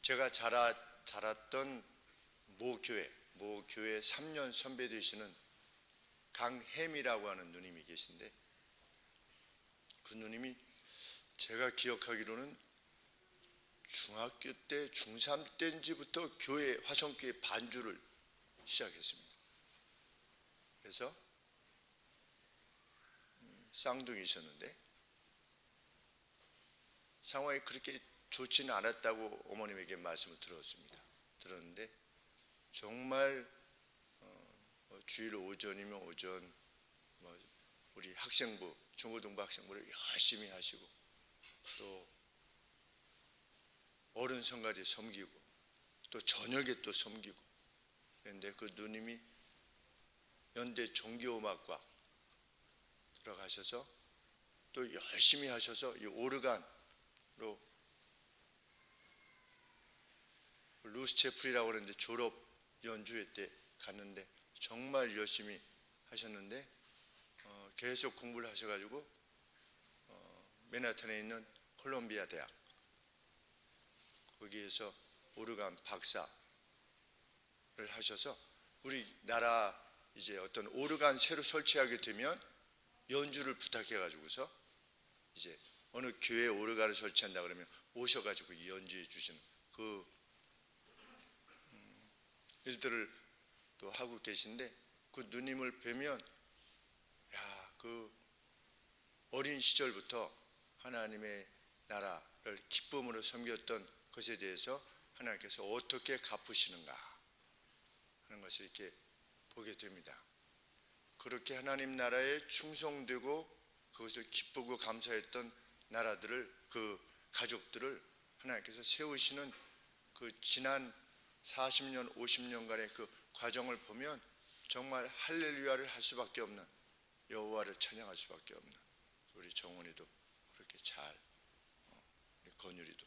제가 자랐던 모교회 3년 선배 되시는 강혜미라고 하는 누님이 계신데, 그 누님이 제가 기억하기로는 중학교 때 중3 때인지부터 화성교회 반주를 시작했습니다. 그래서 쌍둥이셨는데 상황이 그렇게 좋지는 않았다고 어머님에게 말씀을 들었는데 정말 주일 오전이면 오전 우리 학생부 중고등부 학생부를 열심히 하시고 또 어른 성가대 섬기고 또 저녁에 또 섬기고. 그런데 그 누님이 연대 종교음악과 들어가셔서 또 열심히 하셔서 이 오르간으로 루스체프리라고 그러는데 졸업 연주회 때 갔는데 정말 열심히 하셨는데 계속 공부를 하셔가지고 맨하탄에 있는 콜롬비아 대학 거기에서 오르간 박사를 하셔서 우리나라 이제 어떤 오르간 새로 설치하게 되면 연주를 부탁해가지고서 이제 어느 교회에 오르간을 설치한다 그러면 오셔가지고 연주해 주시는 그 일들을 또 하고 계신데, 그 누님을 뵈면 그 어린 시절부터 하나님의 나라를 기쁨으로 섬겼던 것에 대해서 하나님께서 어떻게 갚으시는가 하는 것을 이렇게 보게 됩니다. 그렇게 하나님 나라에 충성되고 그것을 기쁘고 감사했던 나라들을, 그 가족들을 하나님께서 세우시는 그 지난 40년 50년간의 그 과정을 보면 정말 할렐루야를 할 수밖에 없는, 여호와를 찬양할 수밖에 없는 우리 정원이도 그렇게 잘, 우리 건율이도,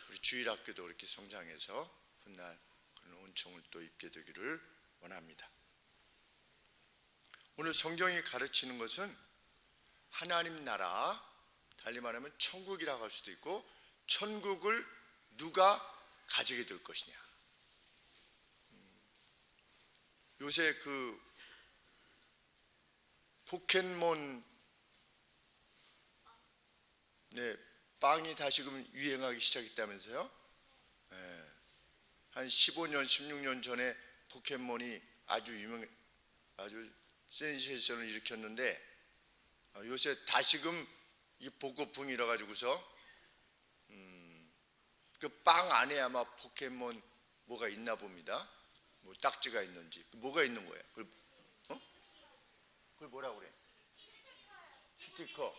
우리 주일학교도 그렇게 성장해서 훗날 그런 은총을 또 입게 되기를 원합니다. 오늘 성경이 가르치는 것은 하나님 나라, 달리 말하면 천국이라고 할 수도 있고, 천국을 누가 가지게 될 것이냐. 요새 그 포켓몬 빵이 다시금 유행하기 시작했다면서요? 한 15년 16년 전에 포켓몬이 아주 센세이션을 일으켰는데 요새 다시금 이 복고풍이 일어가지고서 그 빵 안에 아마 포켓몬 뭐가 있나 봅니다. 뭐 딱지가 있는지 뭐가 있는 거예요? 그걸 뭐라고 그래? 스티커.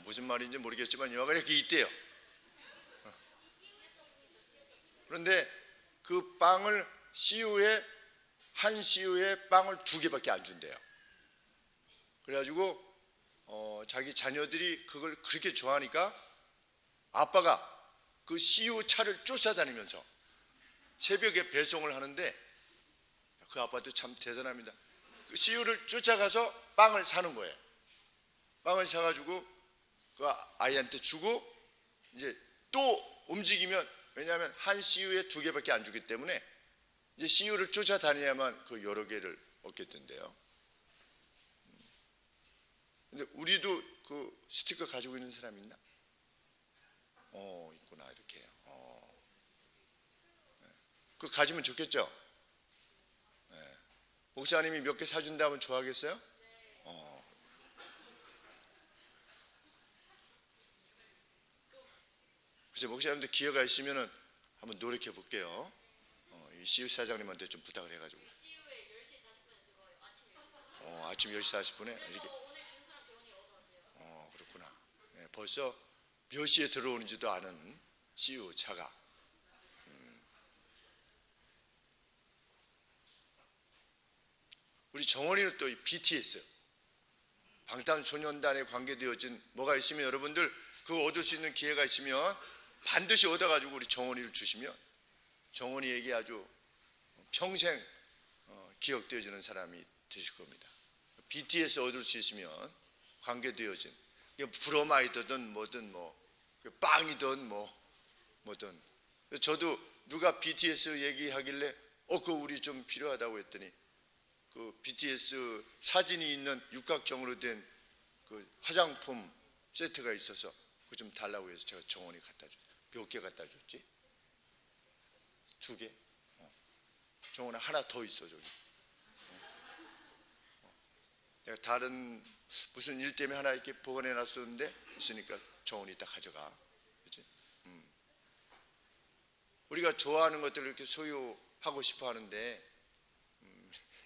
무슨 말인지 모르겠지만 여하간 이렇게 있대요. 그런데 그 빵을 한 CU에 빵을 2개밖에 안 준대요. 그래가지고 자기 자녀들이 그걸 그렇게 좋아하니까 아빠가 그 CU 차를 쫓아다니면서 새벽에 배송을 하는데, 그 아빠도 참 대단합니다. 그 CU를 쫓아가서 빵을 사는 거예요. 빵을 사가지고 그 아이한테 주고 이제 또 움직이면, 왜냐하면 한 CU에 2개밖에 안 주기 때문에 이제 CU를 쫓아다녀야만 그 여러 개를 얻게 된대요. 근데 우리도 그 스티커 가지고 있는 사람 있나? 있구나, 이렇게. 그거 가지면 좋겠죠? 목사님이 몇 개 사준다면 좋아하겠어요? 그래서 목사님들 기회가 있으면은 한번 노력해 볼게요. 이 CU 사장님한테 좀 부탁을 해가지고. 아침 10시 40분에 이렇게. 그렇구나. 벌써 몇 시에 들어오는지도 아는 CU 차가. 우리 정원이는 또 BTS 방탄소년단에 관계되어진 뭐가 있으면 여러분들 그거 얻을 수 있는 기회가 있으면 반드시 얻어가지고 우리 정원이를 주시면 정원이에게 아주 평생 기억되어지는 사람이 되실 겁니다. BTS 얻을 수 있으면 관계되어진, 브로마이드든 뭐든 빵이든 뭐든. 저도 누가 BTS 얘기하길래 그거 우리 좀 필요하다고 했더니 그 BTS 사진이 있는 육각형으로 된 그 화장품 세트가 있어서 그거 좀 달라고 해서 제가 정원에 갖다 줬어요. 몇 개 갖다 줬지? 2개? 정원에 하나 더 있어 저기. 내가 다른 무슨 일 때문에 하나 이렇게 보관해 놨었는데 있으니까 정원이 다 가져가. 그렇지? 우리가 좋아하는 것들을 이렇게 소유하고 싶어 하는데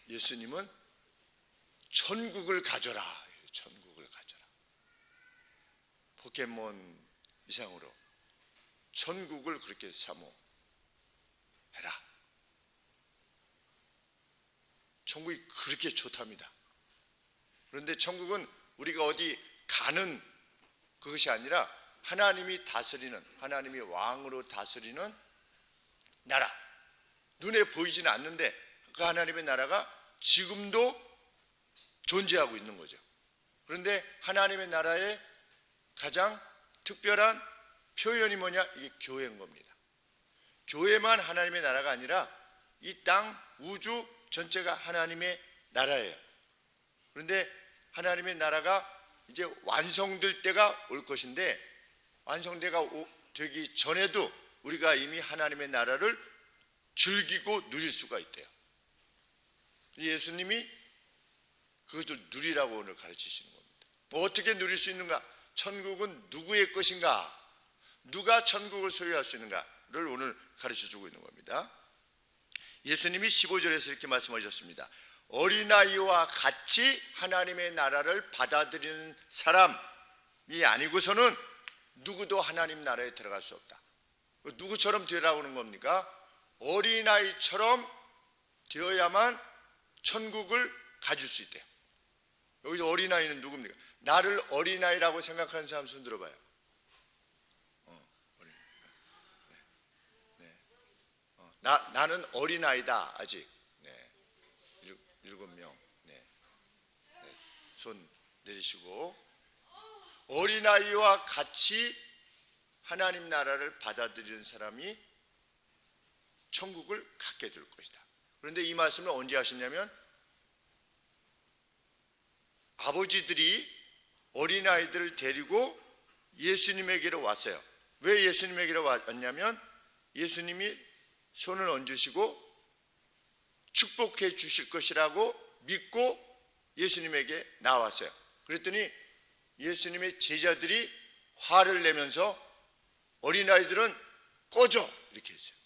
예수님은 천국을 가져라. 천국을 가져라. 포켓몬 이상으로 천국을 그렇게 사모해라. 천국이 그렇게 좋답니다. 그런데 천국은 우리가 어디 가는 그것이 아니라 하나님이 다스리는, 하나님이 왕으로 다스리는 나라. 눈에 보이지는 않는데 그 하나님의 나라가 지금도 존재하고 있는 거죠. 그런데 하나님의 나라의 가장 특별한 표현이 뭐냐? 이게 교회인 겁니다. 교회만 하나님의 나라가 아니라 이 땅, 우주 전체가 하나님의 나라예요. 그런데 하나님의 나라가 이제 완성될 때가 올 것인데 완성되가 되기 전에도 우리가 이미 하나님의 나라를 즐기고 누릴 수가 있대요. 예수님이 그것을 누리라고 오늘 가르치시는 겁니다. 어떻게 누릴 수 있는가? 천국은 누구의 것인가? 누가 천국을 소유할 수 있는가를 오늘 가르쳐주고 있는 겁니다. 예수님이 15절에서 이렇게 말씀하셨습니다. 어린아이와 같이 하나님의 나라를 받아들이는 사람이 아니고서는 누구도 하나님 나라에 들어갈 수 없다. 누구처럼 되라고 하는 겁니까? 어린아이처럼 되어야만 천국을 가질 수 있대요. 여기서 어린아이는 누굽니까? 나를 어린아이라고 생각하는 사람 손 들어봐요. 나는 어린아이다. 아직 7명. 손 내리시고 어린아이와 같이 하나님 나라를 받아들이는 사람이 천국을 갖게 될 것이다. 그런데 이 말씀을 언제 하셨냐면 아버지들이 어린아이들을 데리고 예수님에게로 왔어요. 왜 예수님에게로 왔냐면 예수님이 손을 얹으시고 축복해 주실 것이라고 믿고 예수님에게 나왔어요. 그랬더니 예수님의 제자들이 화를 내면서 어린아이들은 꺼져 이렇게 했어요.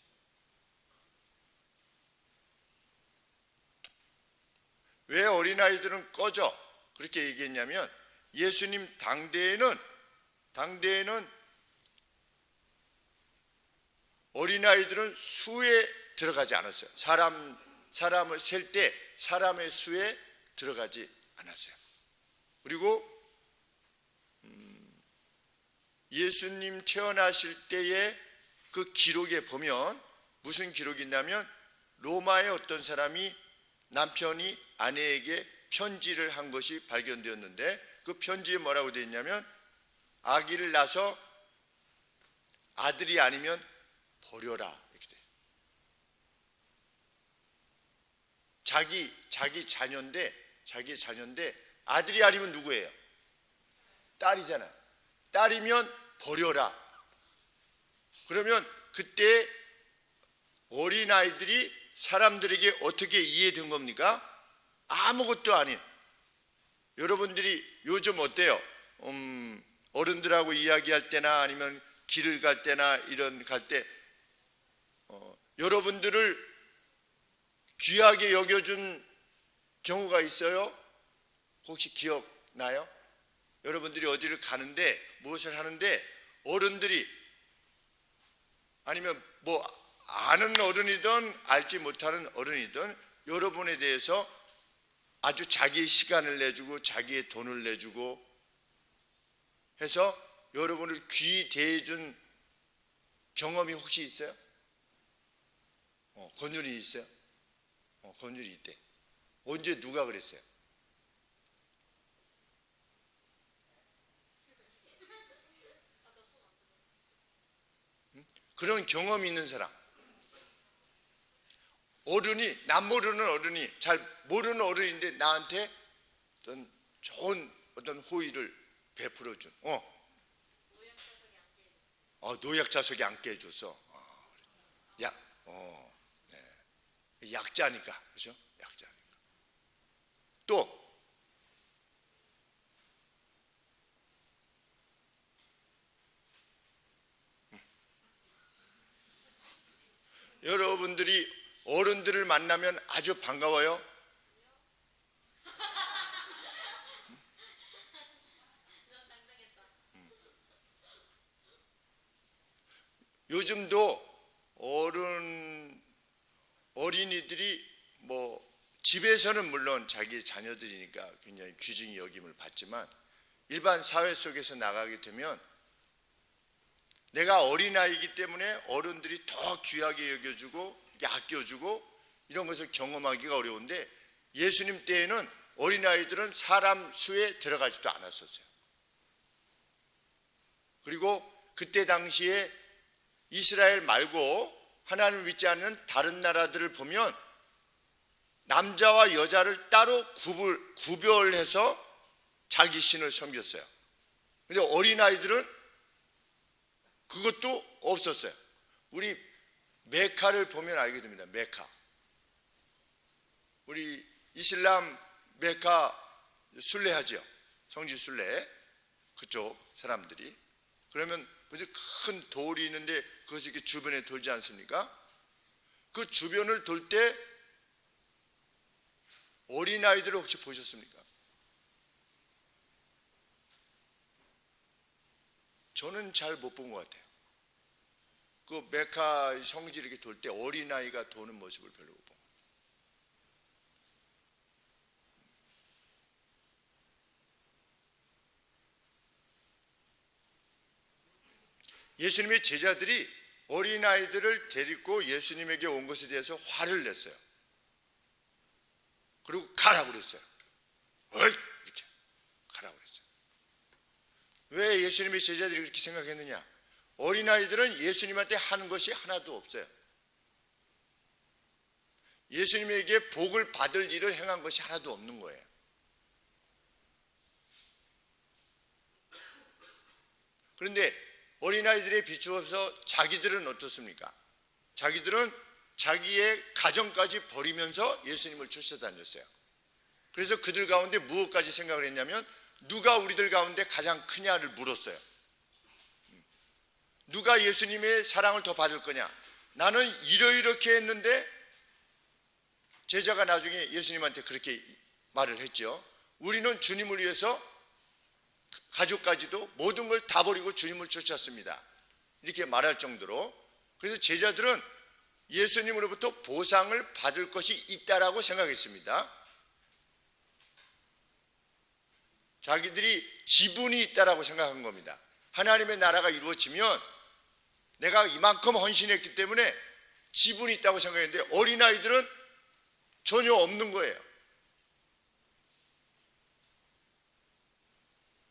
왜 어린아이들은 꺼져 그렇게 얘기했냐면 예수님 당대에는 어린아이들은 수에 들어가지 않았어요. 사람을 셀 때 사람의 수에 들어가지 않았어요. 그리고 예수님 태어나실 때의 그 기록에 보면 무슨 기록이 있냐면 로마의 어떤 사람이 남편이 아내에게 편지를 한 것이 발견되었는데 그 편지에 뭐라고 되어 있냐면 아기를 낳아서 아들이 아니면 버려라 이렇게 돼요. 자기 자녀인데 아들이 아니면 누구예요? 딸이잖아. 딸이면 버려라. 그러면 그때 어린아이들이 사람들에게 어떻게 이해된 겁니까? 아무것도 아닌. 여러분들이 요즘 어때요? 어른들하고 이야기할 때나 아니면 길을 갈 때나 이런 갈 때 여러분들을 귀하게 여겨준 경우가 있어요? 혹시 기억나요? 여러분들이 어디를 가는데 무엇을 하는데 어른들이 아니면 뭐 아는 어른이든 알지 못하는 어른이든 여러분에 대해서 아주 자기의 시간을 내주고 자기의 돈을 내주고 해서 여러분을 귀히 대해준 경험이 혹시 있어요? 권율이 있어요? 권율이 있대. 언제 누가 그랬어요? 그런 경험이 있는 사람, 어른이, 남 모르는 어른이, 잘 모르는 어른인데 나한테 어떤 좋은 어떤 호의를 베풀어준, 노약자석에 앉게 해줬어. 네. 약자니까, 그죠? 약자니까. 또 여러분들이 어른들을 만나면 아주 반가워요. 요즘도 어린이들이 뭐 집에서는 물론 자기 자녀들이니까 굉장히 귀중히 여김을 받지만 일반 사회 속에서 나가게 되면 내가 어린아이이기 때문에 어른들이 더 귀하게 여겨주고 아껴주고 이런 것을 경험하기가 어려운데, 예수님 때에는 어린아이들은 사람 수에 들어가지도 않았었어요. 그리고 그때 당시에 이스라엘 말고 하나님을 믿지 않는 다른 나라들을 보면 남자와 여자를 따로 구별해서 자기 신을 섬겼어요. 근데 어린아이들은 그것도 없었어요. 우리 메카를 보면 알게 됩니다. 메카. 우리 이슬람 메카 순례하죠. 성지 순례. 그쪽 사람들이. 그러면 큰 돌이 있는데 그것이 이렇게 주변에 돌지 않습니까? 그 주변을 돌 때 어린아이들을 혹시 보셨습니까? 저는 잘 못 본 것 같아요. 그 메카 성지 이렇게 돌 때 어린아이가 도는 모습을 별로 못 본. 예수님의 제자들이 어린아이들을 데리고 예수님에게 온 것에 대해서 화를 냈어요. 그리고 가라고 그랬어요. 어이! 이렇게 가라고 그랬어요. 왜 예수님의 제자들이 그렇게 생각했느냐? 어린아이들은 예수님한테 하는 것이 하나도 없어요. 예수님에게 복을 받을 일을 행한 것이 하나도 없는 거예요. 그런데 어린아이들에 비추어서 자기들은 어떻습니까? 자기들은 자기의 가정까지 버리면서 예수님을 쫓아다녔어요. 그래서 그들 가운데 무엇까지 생각을 했냐면 누가 우리들 가운데 가장 크냐를 물었어요. 누가 예수님의 사랑을 더 받을 거냐? 나는 이렇게 했는데, 제자가 나중에 예수님한테 그렇게 말을 했죠. 우리는 주님을 위해서 가족까지도 모든 걸 다 버리고 주님을 쫓았습니다. 이렇게 말할 정도로. 그래서 제자들은 예수님으로부터 보상을 받을 것이 있다라고 생각했습니다. 자기들이 지분이 있다라고 생각한 겁니다. 하나님의 나라가 이루어지면 내가 이만큼 헌신했기 때문에 지분이 있다고 생각했는데 어린아이들은 전혀 없는 거예요.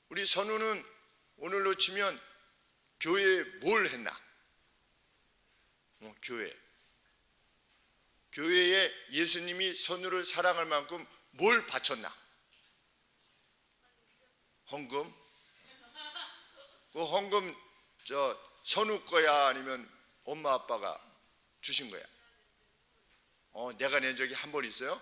우리 선우는 오늘로 치면 교회에 뭘 했나? 교회에 예수님이 선우를 사랑할 만큼 뭘 바쳤나? 헌금? 그 헌금 선우 거야 아니면 엄마 아빠가 주신 거야? 내가 낸 적이 한 번 있어요?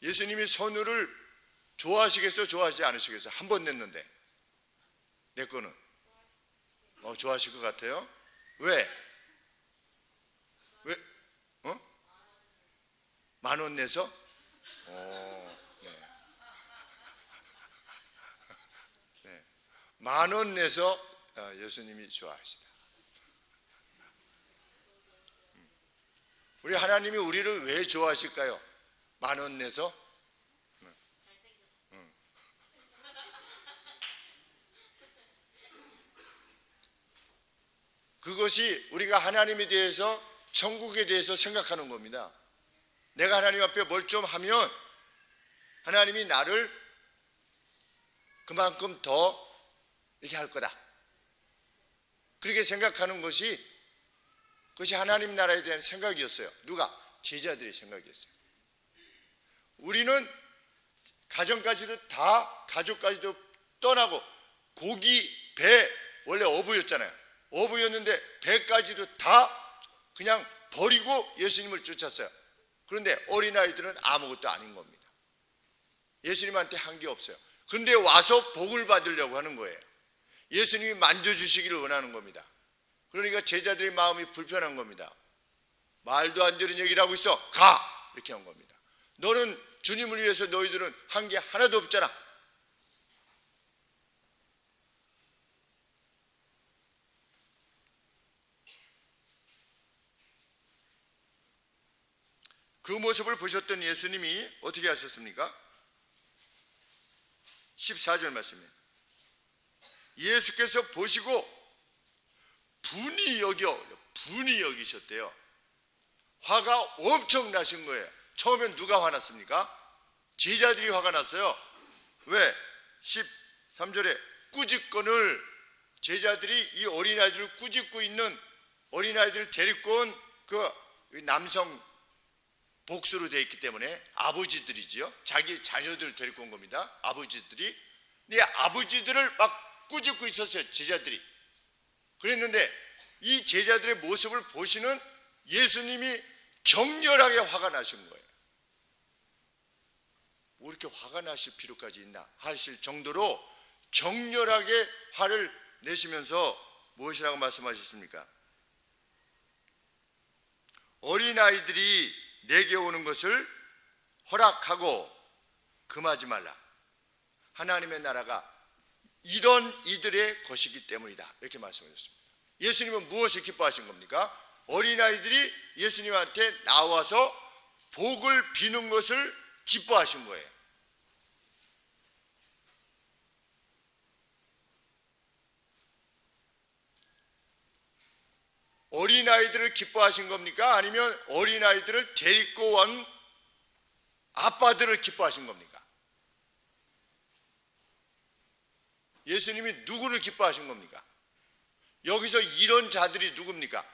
예수님이 선우를 좋아하시겠어요? 좋아하지 않으시겠어요? 한 번 냈는데 내 거는 좋아하실 것 같아요. 왜? 10,000원 내서? 네. 10,000원 내서 예수님이 좋아하시다. 우리 하나님이 우리를 왜 좋아하실까요? 10,000원 내서? 그것이 우리가 하나님에 대해서, 천국에 대해서 생각하는 겁니다. 내가 하나님 앞에 뭘 좀 하면 하나님이 나를 그만큼 더 이렇게 할 거다. 그렇게 생각하는 그것이 하나님 나라에 대한 생각이었어요. 누가? 제자들의 생각이었어요. 우리는 가정까지도 다, 가족까지도 떠나고 고기, 배, 원래 어부였잖아요. 어부였는데 배까지도 다 그냥 버리고 예수님을 쫓았어요. 그런데 어린아이들은 아무것도 아닌 겁니다. 예수님한테 한 게 없어요. 근데 와서 복을 받으려고 하는 거예요. 예수님이 만져주시기를 원하는 겁니다. 그러니까 제자들의 마음이 불편한 겁니다. 말도 안 되는 얘기를 하고 있어. 가! 이렇게 한 겁니다. 너는 주님을 위해서 너희들은 한 게 하나도 없잖아. 그 모습을 보셨던 예수님이 어떻게 하셨습니까? 14절 말씀이에요. 예수께서 보시고 분이 여기셨대요. 화가 엄청 나신 거예요. 처음엔 누가 화났습니까? 제자들이 화가 났어요. 왜? 13절에 꾸짖건을, 제자들이 이 어린아이들을 꾸짖고 있는, 어린아이들을 데리고 온 그 남성 복수로 되어 있기 때문에 아버지들이지요. 자기 자녀들을 데리고 온 겁니다. 아버지들이. 네, 아버지들을 막 꾸짖고 있었어요. 제자들이. 그랬는데 이 제자들의 모습을 보시는 예수님이 격렬하게 화가 나신 거예요. 뭐 이렇게 화가 나실 필요까지 있나 하실 정도로 격렬하게 화를 내시면서 무엇이라고 말씀하셨습니까? 어린아이들이 내게 오는 것을 허락하고 금하지 말라. 하나님의 나라가 이런 이들의 것이기 때문이다. 이렇게 말씀하셨습니다. 예수님은 무엇을 기뻐하신 겁니까? 어린아이들이 예수님한테 나와서 복을 비는 것을 기뻐하신 거예요. 어린아이들을 기뻐하신 겁니까? 아니면 어린아이들을 데리고 온 아빠들을 기뻐하신 겁니까? 예수님이 누구를 기뻐하신 겁니까? 여기서 이런 자들이 누굽니까?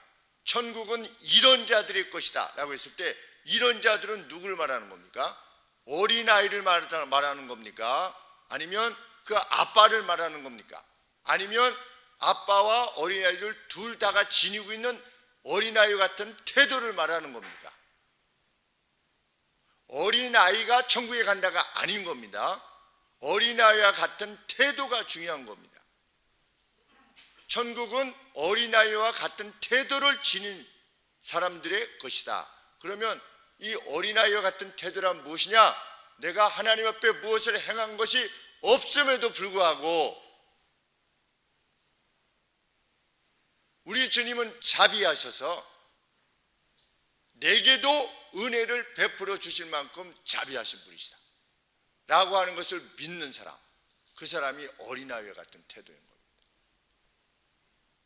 천국은 이런 자들의 것이다 라고 했을 때 이런 자들은 누구를 말하는 겁니까? 어린아이를 말하는 겁니까? 아니면 그 아빠를 말하는 겁니까? 아니면 아빠와 어린아이들 둘 다가 지니고 있는 어린아이 같은 태도를 말하는 겁니까? 어린아이가 천국에 간다가 아닌 겁니다. 어린아이와 같은 태도가 중요한 겁니다. 천국은 어린아이와 같은 태도를 지닌 사람들의 것이다. 그러면 이 어린아이와 같은 태도란 무엇이냐? 내가 하나님 앞에 무엇을 행한 것이 없음에도 불구하고 우리 주님은 자비하셔서 내게도 은혜를 베풀어 주실 만큼 자비하신 분이시다 라고 하는 것을 믿는 사람, 그 사람이 어린아이와 같은 태도인 겁니다.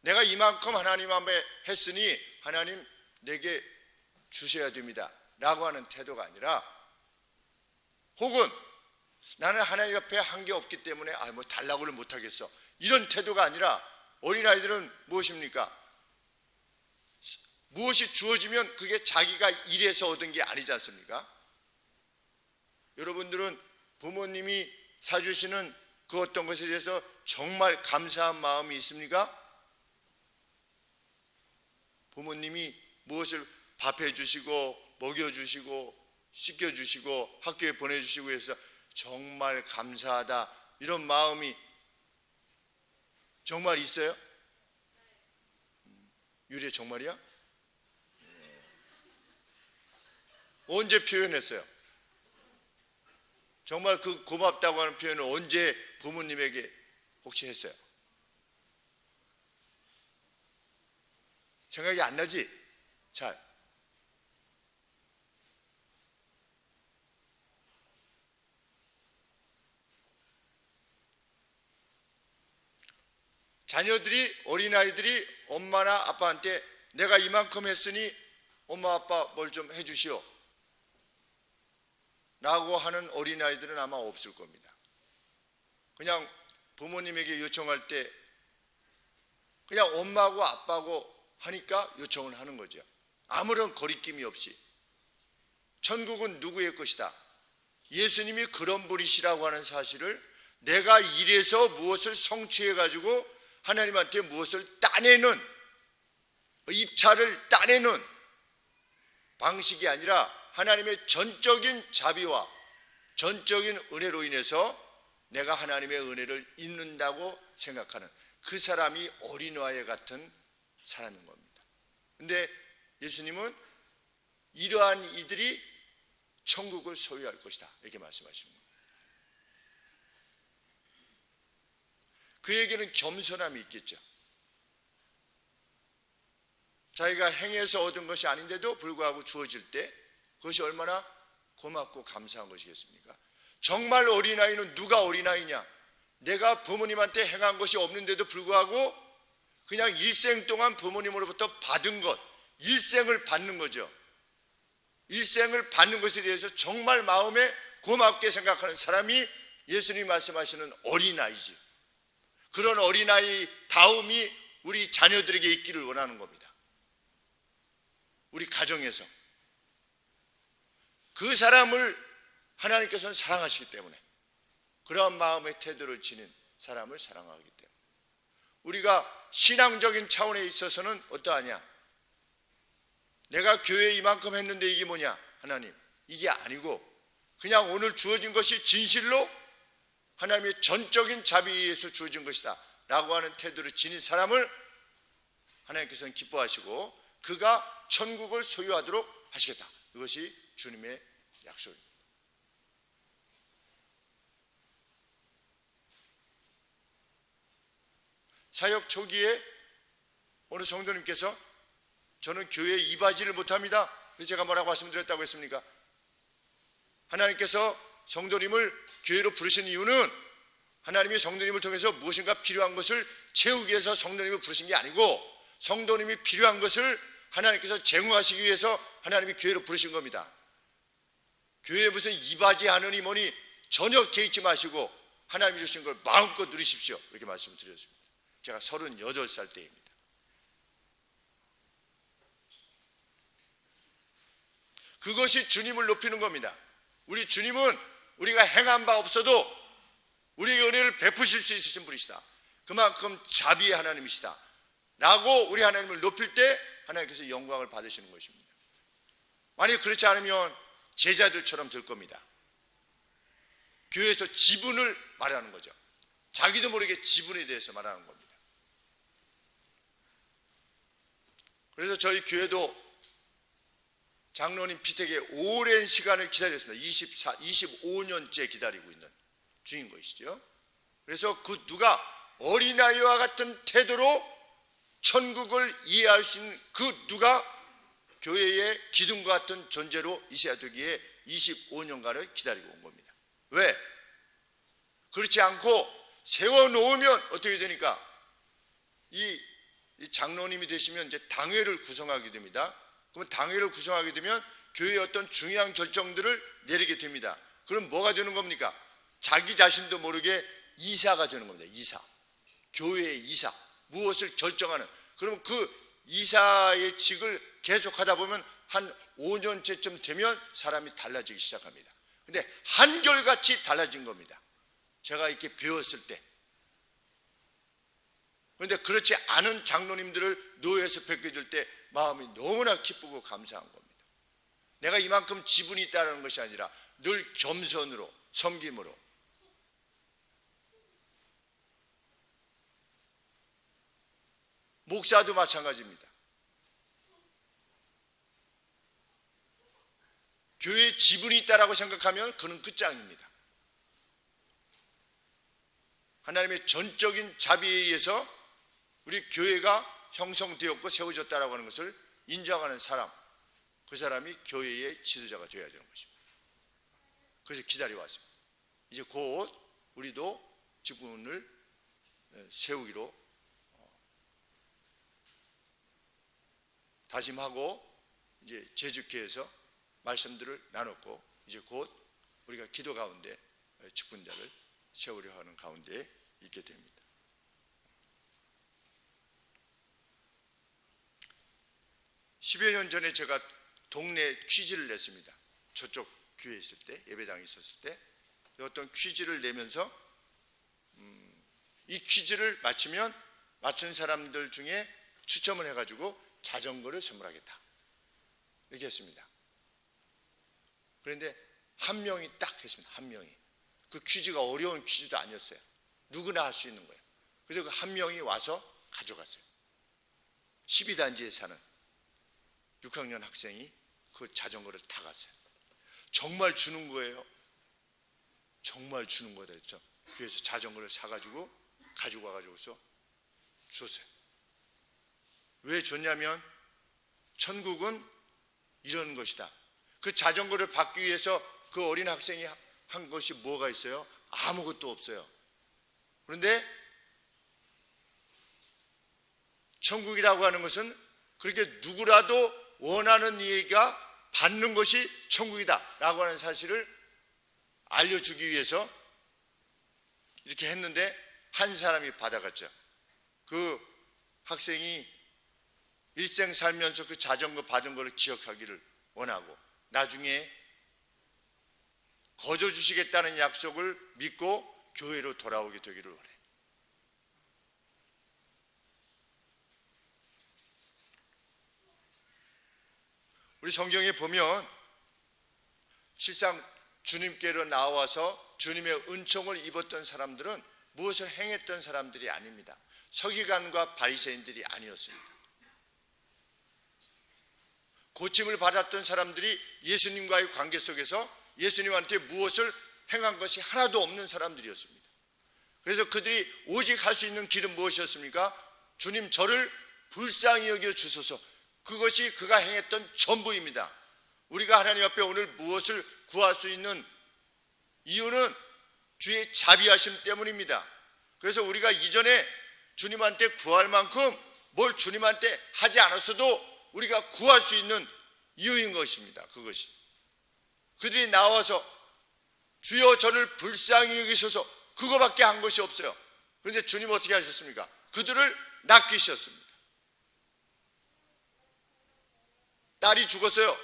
내가 이만큼 하나님 앞에 했으니 하나님 내게 주셔야 됩니다 라고 하는 태도가 아니라, 혹은 나는 하나님 앞에 한 게 없기 때문에 뭐 달라고를 못하겠어, 이런 태도가 아니라, 어린아이들은 무엇입니까? 무엇이 주어지면 그게 자기가 일해서 얻은 게 아니지 않습니까? 여러분들은 부모님이 사주시는 그 어떤 것에 대해서 정말 감사한 마음이 있습니까? 부모님이 무엇을 밥해 주시고 먹여 주시고 씻겨 주시고 학교에 보내 주시고 해서 정말 감사하다, 이런 마음이 정말 있어요? 유리야 정말이야? 언제 표현했어요? 정말 그 고맙다고 하는 표현을 언제 부모님에게 혹시 했어요? 생각이 안 나지? 잘. 자녀들이, 어린아이들이 엄마나 아빠한테 내가 이만큼 했으니 엄마 아빠 뭘 좀 해주시오 라고 하는 어린아이들은 아마 없을 겁니다. 그냥 부모님에게 요청할 때 그냥 엄마하고 아빠하고 하니까 요청을 하는 거죠. 아무런 거리낌이 없이. 천국은 누구의 것이다. 예수님이 그런 분이시라고 하는 사실을 내가 일해서 무엇을 성취해 가지고 하나님한테 무엇을 따내는, 입찰을 따내는 방식이 아니라 하나님의 전적인 자비와 전적인 은혜로 인해서 내가 하나님의 은혜를 잊는다고 생각하는 그 사람이 어린아이 같은 사람인 겁니다. 근데 예수님은 이러한 이들이 천국을 소유할 것이다 이렇게 말씀하시는 겁니다. 그에게는 겸손함이 있겠죠. 자기가 행해서 얻은 것이 아닌데도 불구하고 주어질 때 그것이 얼마나 고맙고 감사한 것이겠습니까? 정말 어린아이는 누가 어린아이냐? 내가 부모님한테 행한 것이 없는데도 불구하고 그냥 일생 동안 부모님으로부터 받은 것, 일생을 받는 거죠. 일생을 받는 것에 대해서 정말 마음에 고맙게 생각하는 사람이 예수님이 말씀하시는 어린아이지. 그런 어린아이 다움이 우리 자녀들에게 있기를 원하는 겁니다. 우리 가정에서. 그 사람을 하나님께서는 사랑하시기 때문에 그러한 마음의 태도를 지닌 사람을 사랑하기 때문에 우리가 신앙적인 차원에 있어서는 어떠하냐? 내가 교회에 이만큼 했는데 이게 뭐냐? 하나님, 이게 아니고 그냥 오늘 주어진 것이 진실로 하나님의 전적인 자비에 의해서 주어진 것이다 라고 하는 태도를 지닌 사람을 하나님께서는 기뻐하시고 그가 천국을 소유하도록 하시겠다. 이것이 주님의 약속입니다. 사역 초기에 어느 성도님께서 저는 교회에 이바지를 못합니다. 그래서 제가 뭐라고 말씀드렸다고 했습니까? 하나님께서 성도님을 교회로 부르신 이유는 하나님이 성도님을 통해서 무엇인가 필요한 것을 채우기 위해서 성도님을 부르신 게 아니고 성도님이 필요한 것을 하나님께서 제공하시기 위해서 하나님이 교회로 부르신 겁니다. 교회에 무슨 이바지 하느니 뭐니 전혀 개의치 마시고 하나님이 주신 걸 마음껏 누리십시오. 이렇게 말씀을 드렸습니다. 제가 38살 때입니다. 그것이 주님을 높이는 겁니다. 우리 주님은 우리가 행한 바 없어도 우리에게 은혜를 베푸실 수 있으신 분이시다. 그만큼 자비의 하나님이시다 라고 우리 하나님을 높일 때 하나님께서 영광을 받으시는 것입니다. 만약 그렇지 않으면 제자들처럼 될 겁니다. 교회에서 지분을 말하는 거죠. 자기도 모르게 지분에 대해서 말하는 겁니다. 그래서 저희 교회도 장로님 피택에 오랜 시간을 기다렸습니다. 25년째 기다리고 있는 중인 것이죠. 그래서 그 누가 어린아이와 같은 태도로 천국을 이해할 수 있는 그 누가 교회의 기둥과 같은 존재로 있어야 되기에 25년간을 기다리고 온 겁니다. 왜? 그렇지 않고 세워놓으면 어떻게 되니까 이 장로님이 되시면 이제 당회를 구성하게 됩니다. 그러면 당회를 구성하게 되면 교회의 어떤 중요한 결정들을 내리게 됩니다. 그럼 뭐가 되는 겁니까? 자기 자신도 모르게 이사가 되는 겁니다. 이사. 교회의 이사. 무엇을 결정하는. 그러면 그 이사의 직을 계속하다 보면 한 5년째쯤 되면 사람이 달라지기 시작합니다. 근데 한결같이 달라진 겁니다. 제가 이렇게 배웠을 때. 그런데 그렇지 않은 장로님들을 노예에서 뵙게 될 때 마음이 너무나 기쁘고 감사한 겁니다. 내가 이만큼 지분이 있다는 것이 아니라 늘 겸손으로 섬김으로 목사도 마찬가지입니다. 교회에 지분이 있다라고 생각하면 그는 끝장입니다. 하나님의 전적인 자비에 의해서 우리 교회가 형성되었고 세워졌다라고 하는 것을 인정하는 사람, 그 사람이 교회의 지도자가 되어야 되는 것입니다. 그래서 기다려왔습니다. 이제 곧 우리도 직분을 세우기로 다짐하고 이제 제주교회에서 말씀들을 나눴고 이제 곧 우리가 기도 가운데 직분자를 세우려 하는 가운데 있게 됩니다. 10여 년 전에 제가 동네 퀴즈를 냈습니다. 저쪽 교회에 있을 때, 예배당에 있었을 때 어떤 퀴즈를 내면서 이 퀴즈를 맞히면 맞춘 사람들 중에 추첨을 해가지고 자전거를 선물하겠다 이렇게 했습니다. 그런데 한 명이 딱 했습니다. 한 명이. 그 퀴즈가 어려운 퀴즈도 아니었어요. 누구나 할 수 있는 거예요. 그래서 그 한 명이 와서 가져갔어요. 12단지에 사는 6학년 학생이 그 자전거를 타갔어요. 정말 주는 거예요. 정말 주는 거다 했죠. 그래서 자전거를 사가지고 가지고 와가지고서 줬어요. 왜 줬냐면 천국은 이런 것이다. 그 자전거를 받기 위해서 그 어린 학생이 한 것이 뭐가 있어요? 아무것도 없어요. 그런데 천국이라고 하는 것은 그렇게 누구라도 원하는 이가 받는 것이 천국이다 라고 하는 사실을 알려주기 위해서 이렇게 했는데 한 사람이 받아갔죠. 그 학생이 일생 살면서 그 자전거 받은 것을 기억하기를 원하고 나중에 거저 주시겠다는 약속을 믿고 교회로 돌아오게 되기를 원해. 우리 성경에 보면 실상 주님께로 나와서 주님의 은총을 입었던 사람들은 무엇을 행했던 사람들이 아닙니다. 서기관과 바리새인들이 아니었습니다. 고침을 받았던 사람들이 예수님과의 관계 속에서 예수님한테 무엇을 행한 것이 하나도 없는 사람들이었습니다. 그래서 그들이 오직 할 수 있는 길은 무엇이었습니까? 주님 저를 불쌍히 여겨 주소서. 그것이 그가 행했던 전부입니다. 우리가 하나님 앞에 오늘 무엇을 구할 수 있는 이유는 주의 자비하심 때문입니다. 그래서 우리가 이전에 주님한테 구할 만큼 뭘 주님한테 하지 않았어도 우리가 구할 수 있는 이유인 것입니다. 그것이 그들이 나와서 주여 저를 불쌍히 여기소서 그거밖에 한 것이 없어요. 그런데 주님 어떻게 하셨습니까? 그들을 낚이셨습니다. 딸이 죽었어요.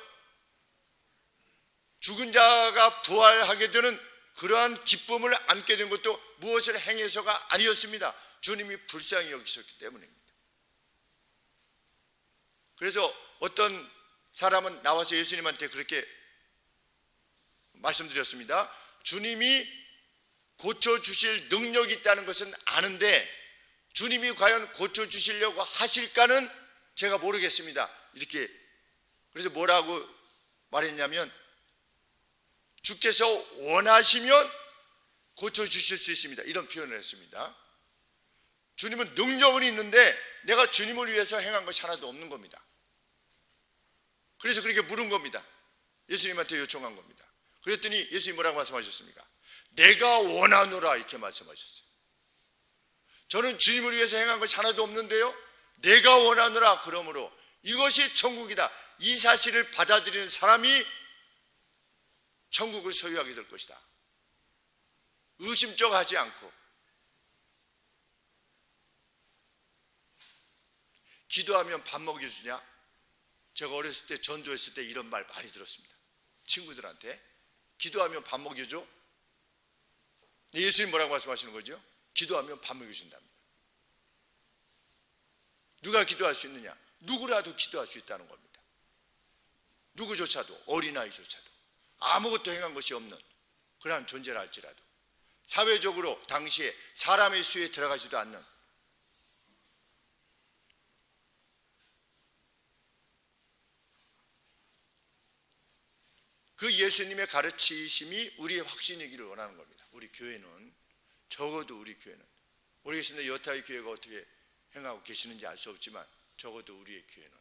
죽은 자가 부활하게 되는 그러한 기쁨을 안게 된 것도 무엇을 행해서가 아니었습니다. 주님이 불쌍히 여기셨기 때문입니다. 그래서 어떤 사람은 나와서 예수님한테 그렇게 말씀드렸습니다. 주님이 고쳐주실 능력이 있다는 것은 아는데 주님이 과연 고쳐주시려고 하실까는 제가 모르겠습니다. 이렇게. 그래서 뭐라고 말했냐면 주께서 원하시면 고쳐주실 수 있습니다. 이런 표현을 했습니다. 주님은 능력은 있는데 내가 주님을 위해서 행한 것이 하나도 없는 겁니다. 그래서 그렇게 물은 겁니다. 예수님한테 요청한 겁니다. 그랬더니 예수님이 뭐라고 말씀하셨습니까? 내가 원하노라 이렇게 말씀하셨어요. 저는 주님을 위해서 행한 것이 하나도 없는데요. 내가 원하노라 그러므로 이것이 천국이다. 이 사실을 받아들이는 사람이 천국을 소유하게 될 것이다. 의심쩍 하지 않고. 기도하면 밥 먹여주냐? 제가 어렸을 때 전도했을 때 이런 말 많이 들었습니다. 친구들한테 기도하면 밥 먹여줘? 예수님 뭐라고 말씀하시는 거죠? 기도하면 밥 먹여준답니다. 누가 기도할 수 있느냐? 누구라도 기도할 수 있다는 겁니다. 누구조차도, 어린아이조차도 아무것도 행한 것이 없는 그러한 존재라 할지라도 사회적으로 당시에 사람의 수에 들어가지도 않는 그 예수님의 가르치심이 우리의 확신이기를 원하는 겁니다. 우리 교회는, 적어도 우리 교회는, 모르겠습니다. 여타의 교회가 어떻게 행하고 계시는지 알 수 없지만 적어도 우리의 교회는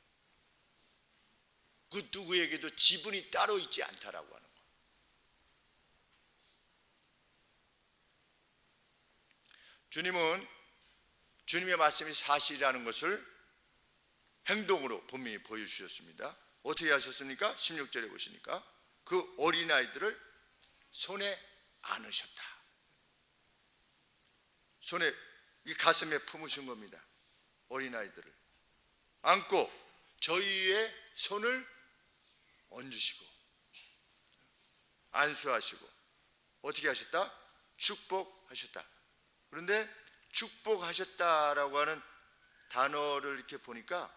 그 누구에게도 지분이 따로 있지 않다라고 하는 것. 주님은 주님의 말씀이 사실이라는 것을 행동으로 분명히 보여주셨습니다. 어떻게 하셨습니까? 16절에 보시니까 그 어린아이들을 손에 안으셨다. 손에 이 가슴에 품으신 겁니다. 어린아이들을 안고 저희의 손을 얹으시고 안수하시고 어떻게 하셨다? 축복하셨다. 그런데 축복하셨다라고 하는 단어를 이렇게 보니까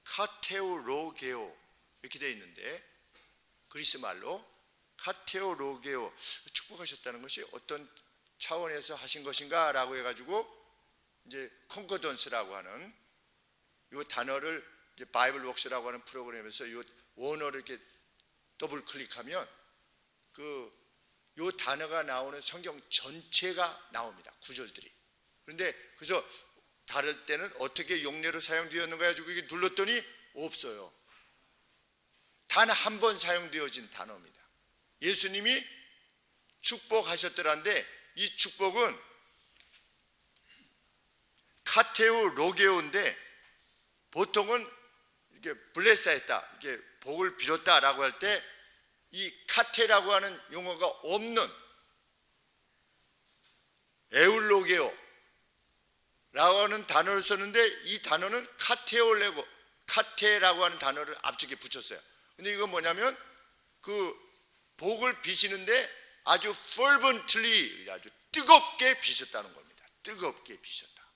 카테오로게오 이렇게 되어 있는데, 그리스 말로 카테오로게오, 축복하셨다는 것이 어떤 차원에서 하신 것인가 라고 해가지고 이제 컨코던스라고 하는 이 단어를 이제 바이블웍스라고 하는 프로그램에서 이 원어를 이렇게 더블 클릭하면 이 단어가 나오는 성경 전체가 나옵니다. 구절들이. 그런데 그래서 다를 때는 어떻게 용례로 사용되었는가 해가지고 이게 눌렀더니 없어요. 단 한 번 사용되어진 단어입니다. 예수님이 축복하셨더란데 이 축복은 카테오 로게오인데 보통은 이렇게 블레사했다, 이렇게 복을 빌었다라고 할 때 이 카테라고 하는 용어가 없는 에울로게오 라고 하는 단어를 썼는데 이 단어는 카테라고 하는 단어를 앞쪽에 붙였어요. 근데 이건 뭐냐면 그 복을 비시는데 아주 fervently, 아주 뜨겁게 비셨다는 겁니다. 뜨겁게 비셨다.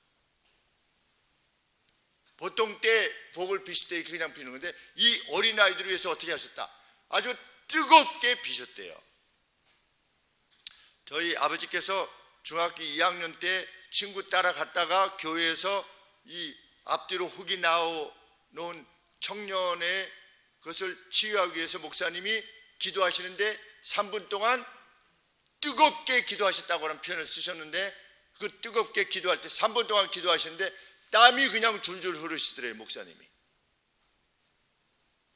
보통 때 복을 비실 때 그냥 비는 건데 이 어린아이들을 위해서 어떻게 하셨다? 아주 뜨겁게 비셨대요. 저희 아버지께서 중학교 2학년 때 친구 따라갔다가 교회에서 이 앞뒤로 흙이 나오는 청년의 그것을 치유하기 위해서 목사님이 기도하시는데 3분 동안 뜨겁게 기도하셨다고 하는 표현을 쓰셨는데, 그 뜨겁게 기도할 때 3분 동안 기도하시는데 땀이 그냥 줄줄 흐르시더래요, 목사님이.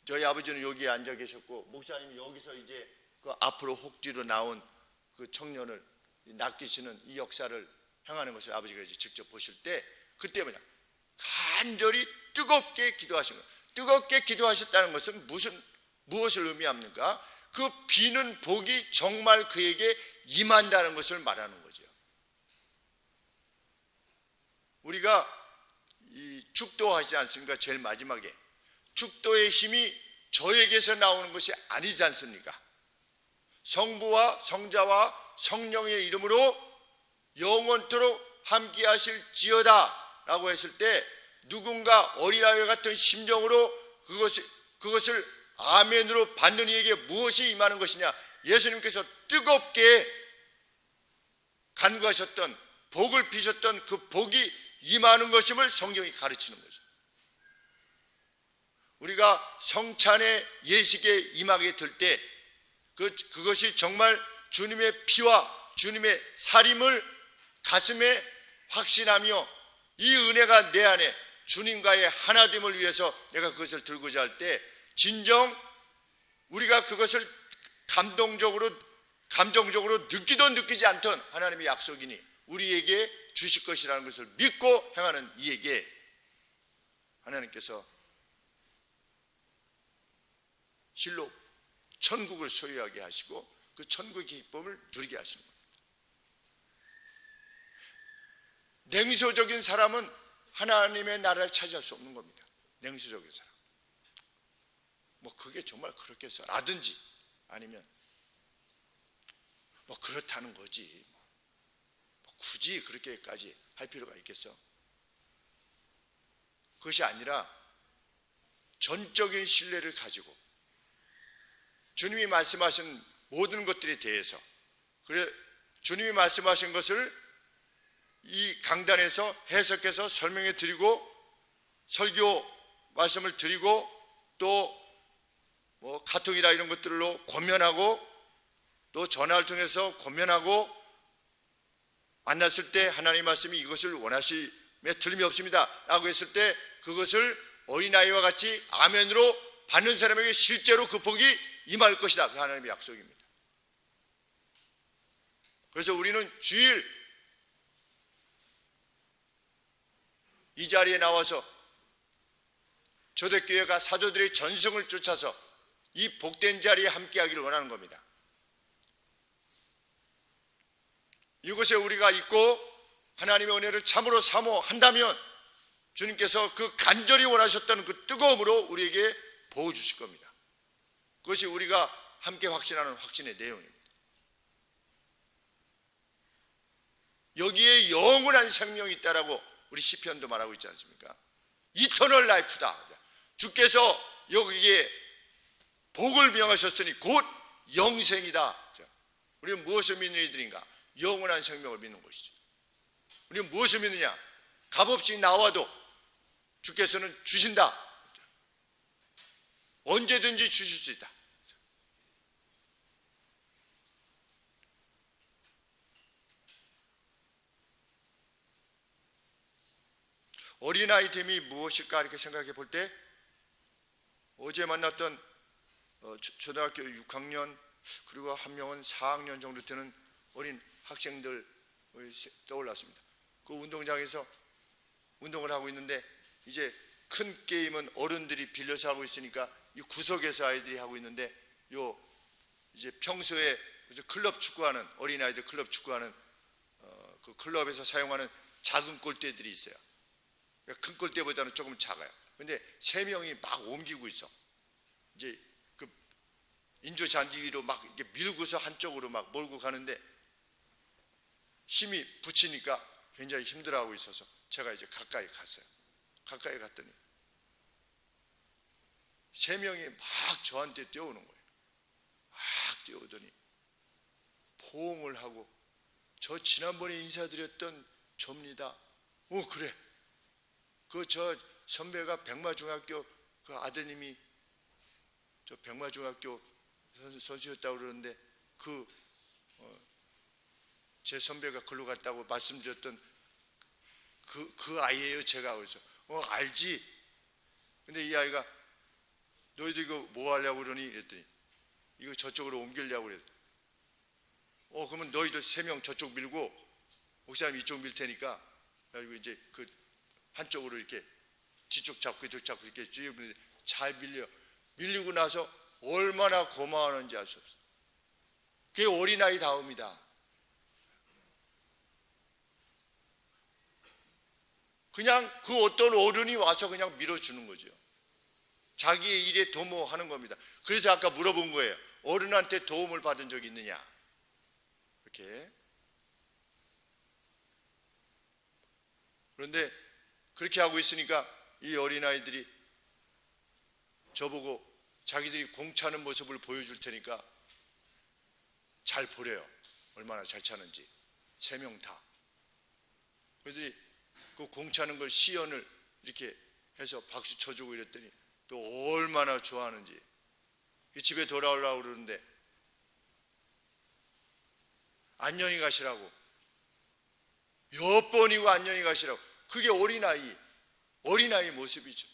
저희 아버지는 여기에 앉아 계셨고 목사님이 여기서 이제 그 앞으로 혹 뒤로 나온 그 청년을 낚이시는 이 역사를 행하는 것을 아버지가 이제 직접 보실 때 그때 뭐냐, 간절히 뜨겁게 기도하신 거예요. 뜨겁게 기도하셨다는 것은 무엇을 의미합니까? 그 비는 복이 정말 그에게 임한다는 것을 말하는 거죠. 우리가 이 축도하지 않습니까? 제일 마지막에 축도의 힘이 저에게서 나오는 것이 아니지 않습니까? 성부와 성자와 성령의 이름으로 영원토록 함께 하실지어다 라고 했을 때 누군가 어린아이와 같은 심정으로 그것을 아멘으로 받는 이에게 무엇이 임하는 것이냐? 예수님께서 뜨겁게 간구하셨던, 복을 비셨던 그 복이 임하는 것임을 성경이 가르치는 거죠. 우리가 성찬의 예식에 임하게 될 때 그것이 정말 주님의 피와 주님의 살임을 가슴에 확신하며 이 은혜가 내 안에 주님과의 하나됨을 위해서 내가 그것을 들고자 할 때 진정 우리가 그것을 감정적으로 느끼든 느끼지 않든 하나님의 약속이니 우리에게 주실 것이라는 것을 믿고 행하는 이에게 하나님께서 실로 천국을 소유하게 하시고 그 천국의 기쁨을 누리게 하시는 겁니다. 냉소적인 사람은 하나님의 나라를 차지할 수 없는 겁니다. 냉소적인 사람. 뭐 그게 정말 그렇겠어 라든지 아니면 뭐 그렇다는 거지 뭐 굳이 그렇게까지 할 필요가 있겠어? 그것이 아니라 전적인 신뢰를 가지고 주님이 말씀하신 모든 것들에 대해서, 그래 주님이 말씀하신 것을 이 강단에서 해석해서 설명해 드리고 설교 말씀을 드리고 또 뭐 카톡이라 이런 것들로 권면하고 또 전화를 통해서 권면하고 만났을 때 하나님 말씀이 이것을 원하심에 틀림이 없습니다 라고 했을 때 그것을 어린아이와 같이 아멘으로 받는 사람에게 실제로 그 복이 임할 것이다. 그 하나님의 약속입니다. 그래서 우리는 주일 이 자리에 나와서 초대교회가 사도들의 전승을 쫓아서 이 복된 자리에 함께하기를 원하는 겁니다. 이곳에 우리가 있고 하나님의 은혜를 참으로 사모한다면 주님께서 그 간절히 원하셨던 그 뜨거움으로 우리에게 부어주실 겁니다. 그것이 우리가 함께 확신하는 확신의 내용입니다. 여기에 영원한 생명이 있다라고 우리 시편도 말하고 있지 않습니까? 이터널 라이프다. 주께서 여기에 복을 명하셨으니 곧 영생이다. 우리는 무엇을 믿는 이들인가? 영원한 생명을 믿는 것이죠. 우리는 무엇을 믿느냐? 값없이 나와도 주께서는 주신다. 언제든지 주실 수 있다. 어린아이됨이 무엇일까 이렇게 생각해 볼 때 어제 만났던 초등학교 6학년 그리고 한 명은 4학년 정도 되는 어린 학생들 떠올랐습니다. 그 운동장에서 운동을 하고 있는데 이제 큰 게임은 어른들이 빌려서 하고 있으니까 이 구석에서 아이들이 하고 있는데 요 이제 평소에 클럽 축구하는 어린아이들 클럽 축구하는 그 클럽에서 사용하는 작은 골대들이 있어요. 큰 골대보다는 조금 작아요. 근데 세 명이 막 옮기고 있어. 이제 그 인조 잔디 위로 막 이렇게 밀고서 한쪽으로 막 몰고 가는데 힘이 붙이니까 굉장히 힘들어하고 있어서 제가 이제 가까이 갔어요. 가까이 갔더니 세 명이 막 저한테 뛰어오는 거예요. 막 뛰어오더니 포옹을 하고 저 지난번에 인사드렸던 접니다. 그래. 저 선배가 백마중학교 그 아드님이 저 백마중학교 선수였다고 그러는데 제 선배가 글로 갔다고 말씀드렸던 그 아이예요. 제가 그래서 알지. 근데 이 아이가 너희들 이거 뭐 하려고 그러니? 이랬더니 이거 저쪽으로 옮기려고 그래. 그러면 너희들 세 명 저쪽 밀고 목사님 이쪽 밀 테니까 그리고 이제 그 한쪽으로 이렇게 뒤쪽 잡고 이렇게 쭉 잘 밀리고 나서 얼마나 고마워하는지 알 수 없어요. 그게 어린아이 다움이다. 그냥 그 어떤 어른이 와서 그냥 밀어주는 거죠. 자기의 일에 도모하는 겁니다. 그래서 아까 물어본 거예요. 어른한테 도움을 받은 적이 있느냐? 이렇게. 그런데 그렇게 하고 있으니까 이 어린아이들이 저보고 자기들이 공차는 모습을 보여줄 테니까 잘 보래요. 얼마나 잘 차는지. 세 명 다. 그들이 그 공차는 걸 시연을 이렇게 해서 박수 쳐주고 이랬더니 또 얼마나 좋아하는지. 집에 돌아오려고 그러는데 안녕히 가시라고. 몇 번이고 안녕히 가시라고. 그게 어린아이 모습이죠.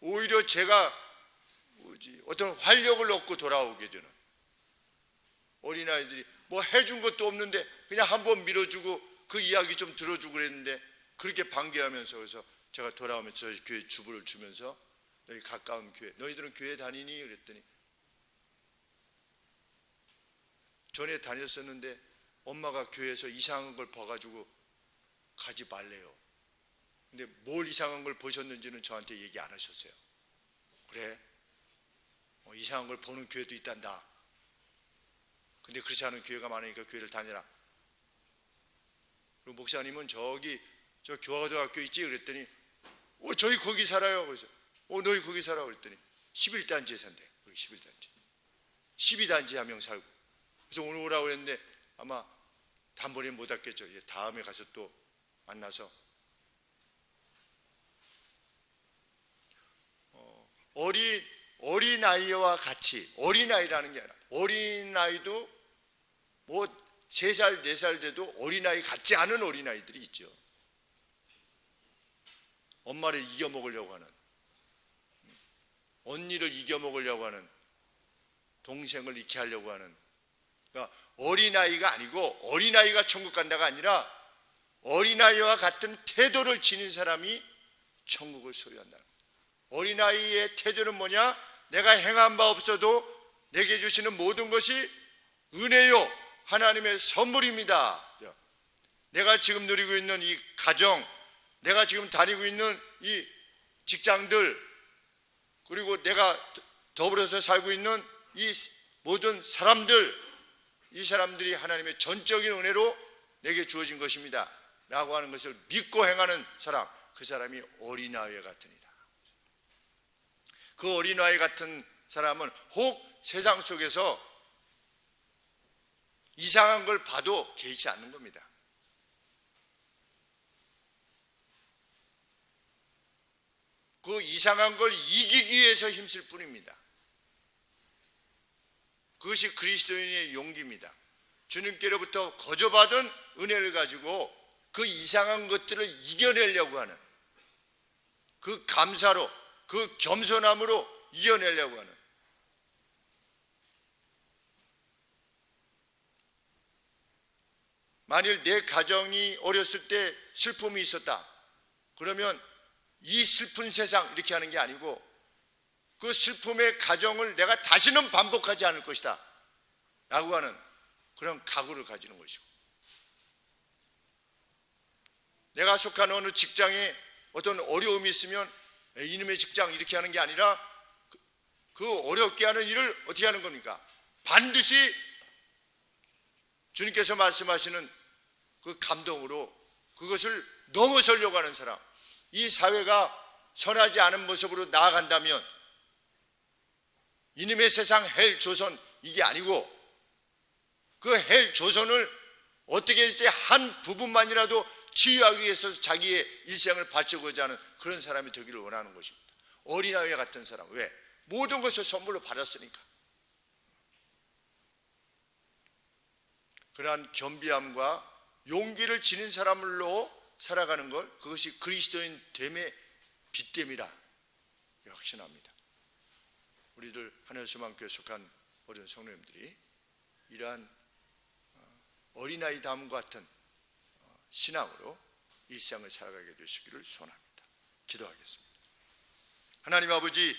오히려 제가 어떤 활력을 얻고 돌아오게 되는 어린아이들이 뭐 해준 것도 없는데 그냥 한번 밀어주고 그 이야기 좀 들어주고 그랬는데 그렇게 반겨하면서 그래서 제가 돌아오면서 교회 주부를 주면서 여기 가까운 교회 너희들은 교회 다니니? 그랬더니 전에 다녔었는데 엄마가 교회에서 이상한 걸 봐가지고 가지 말래요. 근데 뭘 이상한 걸 보셨는지는 저한테 얘기 안 하셨어요. 그래? 이상한 걸 보는 교회도 있단다. 근데 그렇지 않은 교회가 많으니까 교회를 다니라. 그리고 목사님은 저 교화고등학교 있지? 그랬더니 저희 거기 살아요. 그래서 너희 거기 살아? 그랬더니 11단지에 산대. 거기 11단지 12단지 한 명 살고. 그래서 오늘 오라고 했는데 아마 단번에 못 왔겠죠. 다음에 가서 또 만나서 어린아이와 같이, 어린아이라는 게 아니라 어린아이도 뭐 3살, 4살 돼도 어린아이 같지 않은 어린아이들이 있죠. 엄마를 이겨먹으려고 하는, 언니를 이겨먹으려고 하는, 동생을 잃게 하려고 하는. 그러니까 어린아이가 아니고 어린아이가 천국 간다가 아니라 어린아이와 같은 태도를 지닌 사람이 천국을 소유한다. 어린아이의 태도는 뭐냐? 내가 행한 바 없어도 내게 주시는 모든 것이 은혜요 하나님의 선물입니다. 내가 지금 누리고 있는 이 가정, 내가 지금 다니고 있는 이 직장들, 그리고 내가 더불어서 살고 있는 이 모든 사람들, 이 사람들이 하나님의 전적인 은혜로 내게 주어진 것입니다 라고 하는 것을 믿고 행하는 사람, 그 사람이 어린아이 같으니라. 그 어린아이 같은 사람은 혹 세상 속에서 이상한 걸 봐도 개의치 않는 겁니다. 그 이상한 걸 이기기 위해서 힘쓸 뿐입니다. 그것이 그리스도인의 용기입니다. 주님께로부터 거저받은 은혜를 가지고 그 이상한 것들을 이겨내려고 하는, 그 감사로, 그 겸손함으로 이겨내려고 하는, 만일 내 가정이 어렸을 때 슬픔이 있었다 그러면 이 슬픈 세상 이렇게 하는 게 아니고 그 슬픔의 가정을 내가 다시는 반복하지 않을 것이다 라고 하는 그런 각오를 가지는 것이고, 내가 속한 어느 직장에 어떤 어려움이 있으면 이놈의 직장 이렇게 하는 게 아니라 그 어렵게 하는 일을 어떻게 하는 겁니까? 반드시 주님께서 말씀하시는 그 감동으로 그것을 넘어서려고 하는 사람, 이 사회가 선하지 않은 모습으로 나아간다면 이놈의 세상 헬 조선 이게 아니고 그 헬 조선을 어떻게 이제 한 부분만이라도 치유하기 위해서 자기의 일생을 바치고자 하는 그런 사람이 되기를 원하는 것입니다. 어린아이 같은 사람. 왜? 모든 것을 선물로 받았으니까. 그러한 겸비함과 용기를 지닌 사람으로 살아가는 것, 그것이 그리스도인 됨의 빛됨이라 확신합니다. 우리들 하늘소망교회 속한 어린 성도님들이 이러한 어린아이 다음과 같은 신앙으로 일상을 살아가게 되시기를 소원합니다. 기도하겠습니다. 하나님 아버지,